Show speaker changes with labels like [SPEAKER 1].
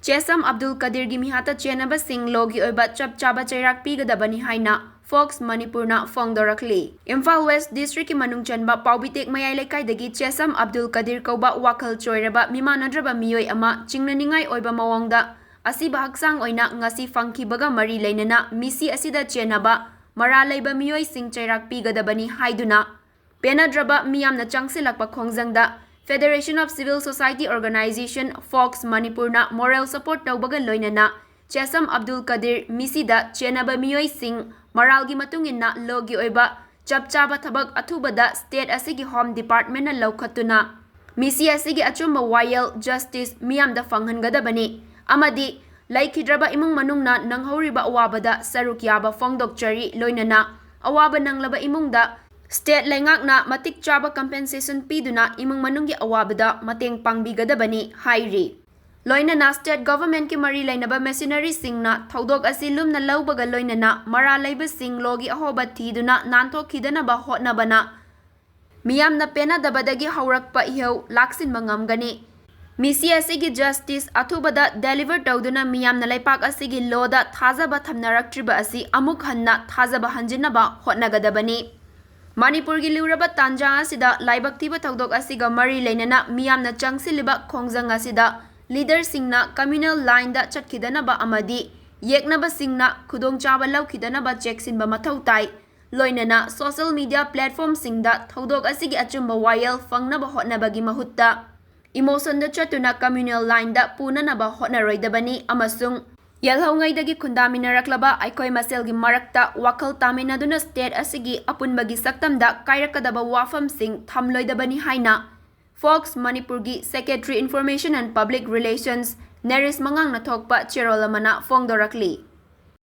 [SPEAKER 1] Chesam Abdul Kadir gi Meehat Chennaba sing logi Oiba Chap-Chaba Cheirak Pigadabani haina Focs Manipurna Fongdorakli. Imphal West District ki manung chanba Paubitek Mayai Lekaidagi Chesam Abdul Kadir kauba wakal choiraba mimanadraba miyoi ama chingnaningai Oiba mawangda asiba haksang oina ngasi fangkibaga mari leinana misi asida Chennaba mara leiba miyoi sing Cheirak Pigadabani haiduna penadraba miyamna changsilakpa khongjangda Federation of Civil Society Organization Focs Manipurna moral support tawbaga loinana Chesam Abdul Kadir misida Chennaba miyoi sing maralgi matunginna logi oiba Chap-Chaba thabak athubada state asigi home department na laukhatuna misi asigi achumba wayel justice miyamda fanghangadabani amadi laikhidraba imung manungna nanghauriba awabada saruk yaba fongdokchari loinana awaba nanglaba imungda State lengakna matik chaba compensation piduna imung manunggi awabada mateng pangbigadabani hairi. Loinana state government ki mari lainaba machinery singna thodok asilum na laubaga loinana mara laiba sing logi ahoba thiduna nanthokidana ba hotnabana miyamna penadabadagi haurakpa ihau laksin mangamgani. Misi asigi justice athubada deliver tawduna miyamna laipak asigi loda thajaba thamnaraktriba asi amuk hanna thajaba hanjinaba hotnagadabani. Manipur gi liuraba tanja asida laibak thiba tawdok asiga mari leinana miyamna changsiliba khongjang asida leader singna communal line da chatkidanaba amadi yeknaba singna khudongchaba laukidanaba cheksinba mathau tai loinana social media platform singda tawdok asigi achumba wayel fangnaba hotnabagi mahutta emotion da chatuna communal line da punanaba hotnaroidabani amasung Yalhaungaidagi khundaminaraklaba aikoi maselgi marakta wakal taminaduna state asigi apunbagi saktamda kairakadaba wafam sing thamloidabani haina Focs Manipurgi Secretary Information and Public Relations Neris Mangang na thokpa cherolamana fongdorakli